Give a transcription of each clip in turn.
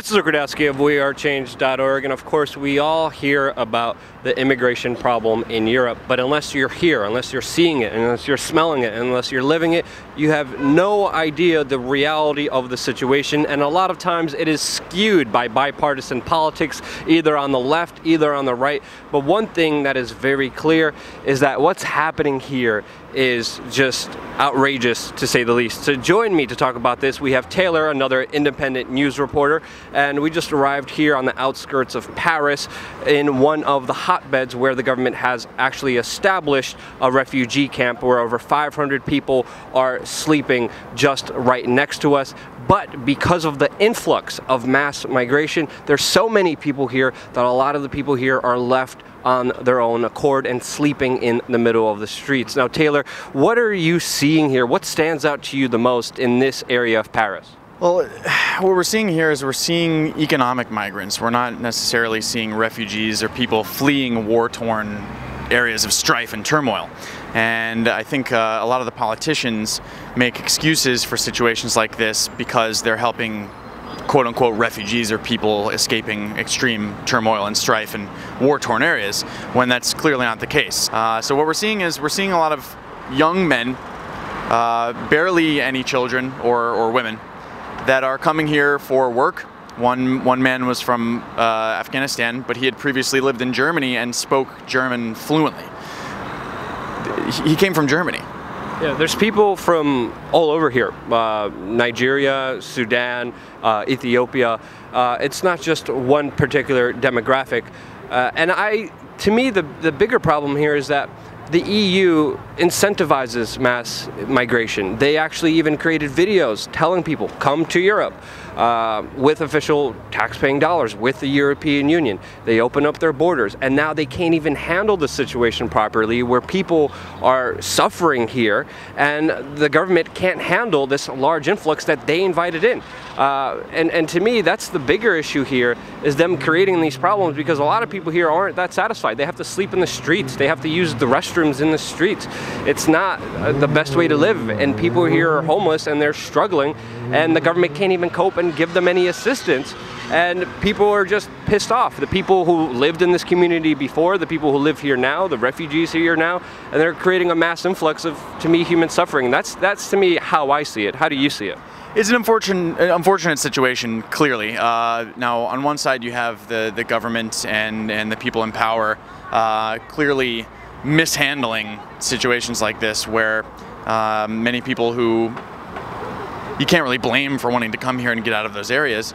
This is Rudkowski of WeAreChange.org, and of course we all hear about the immigration problem in Europe, but unless you're here, unless you're seeing it, unless you're smelling it, unless you're living it, you have no idea the reality of the situation, and a lot of times it is skewed by bipartisan politics, either on the left, either on the right. But one thing that is very clear is that what's happening here is just outrageous, to say the least. To join me to talk about this, we have Taylor, another independent news reporter, and we just arrived here on the outskirts of Paris in one of the hotbeds where the government has actually established a refugee camp where over 500 people are sleeping just right next to us. But because of the influx of mass migration, there's so many people here that a lot of the people here are left on their own accord and sleeping in the middle of the streets. Now, Taylor, what are you seeing here? What stands out to you the most in this area of Paris? Well, what we're seeing here is we're seeing economic migrants. We're not necessarily seeing refugees or people fleeing war-torn areas of strife and turmoil. And I think a lot of the politicians make excuses for situations like this because they're helping quote-unquote refugees or people escaping extreme turmoil and strife in war-torn areas, when that's clearly not the case. So what we're seeing is we're seeing a lot of young men, barely any children or women, that are coming here for work. One man was from Afghanistan, but he had previously lived in Germany and spoke German fluently. He came from Germany. Yeah, there's people from all over here, Nigeria, Sudan, Ethiopia. It's not just one particular demographic. And to me, the bigger problem here is that the EU incentivizes mass migration. They actually even created videos telling people, come to Europe with official tax-paying dollars with the European Union. They open up their borders, and now they can't even handle the situation properly where people are suffering here, and the government can't handle this large influx that they invited in. And to me, that's the bigger issue here, is them creating these problems, because a lot of people here aren't that satisfied. They have to sleep in the streets. They have to use the restrooms in the streets. It's not the best way to live, and people here are homeless and they're struggling, and the government can't even cope and give them any assistance, and people are just pissed off. The people who lived in this community before, the people who live here now, the refugees here now, and they're creating a mass influx of, to me, human suffering. That's to me how I see it. How do you see it? It's an unfortunate situation, clearly. Now, on one side you have the government and the people in power clearly mishandling situations like this, where many people who you can't really blame for wanting to come here and get out of those areas,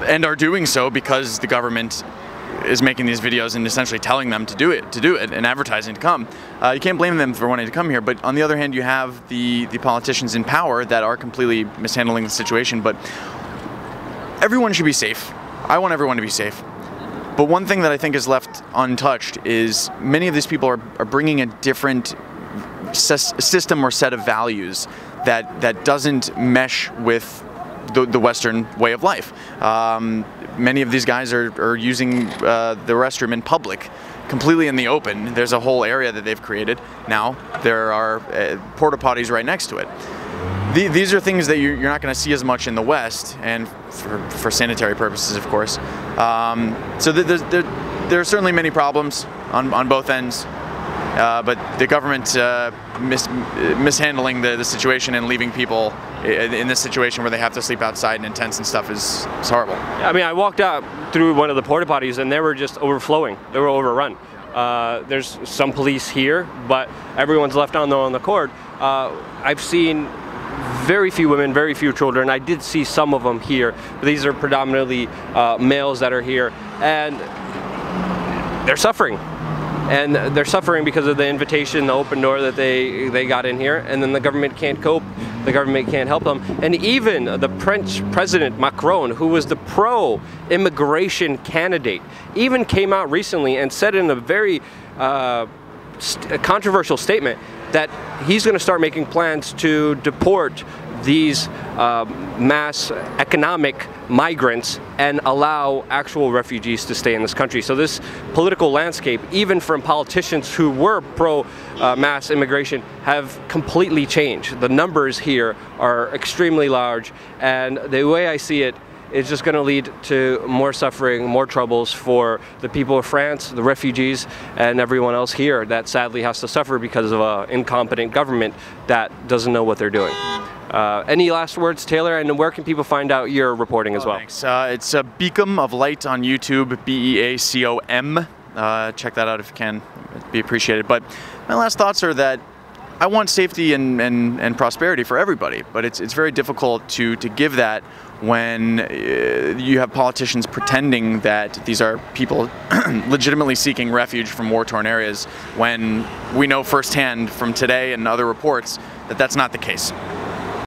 and are doing so because the government is making these videos and essentially telling them to do it, and advertising to come. You can't blame them for wanting to come here, but on the other hand, you have the politicians in power that are completely mishandling the situation. But everyone should be safe. I want everyone to be safe. But one thing that I think is left untouched is many of these people are bringing a different system or set of values that doesn't mesh with the Western way of life. Many of these guys are using the restroom in public, completely in the open. There's a whole area that they've created. Now there are porta potties right next to it. These are things that you're not going to see as much in the West, and for sanitary purposes, of course. So there are certainly many problems on both ends. But the government mishandling the situation and leaving people in this situation where they have to sleep outside in tents and stuff is horrible. I mean, I walked out through one of the porta potties and they were just overflowing. They were overrun. There's some police here, but everyone's left on their own accord. I've seen very few women, very few children. I did see some of them here, but these are predominantly males that are here, and they're suffering. And they're suffering because of the invitation, the open door that they got in here, and then the government can't cope, the government can't help them. And even the French President Macron, who was the pro-immigration candidate, even came out recently and said in a very controversial statement that he's going to start making plans to deport these mass economic migrants and allow actual refugees to stay in this country. So this political landscape, even from politicians who were pro-mass immigration, have completely changed. The numbers here are extremely large, and the way I see it is just going to lead to more suffering, more troubles for the people of France, the refugees, and everyone else here that sadly has to suffer because of an incompetent government that doesn't know what they're doing. Any last words, Taylor? And where can people find out your reporting as well? Thanks. It's a Beacom of Light on YouTube, BEACOM. Check that out if you can. It'd be appreciated. But my last thoughts are that I want safety and prosperity for everybody, but it's very difficult to give that when you have politicians pretending that these are people legitimately seeking refuge from war-torn areas, when we know firsthand from today and other reports that that's not the case.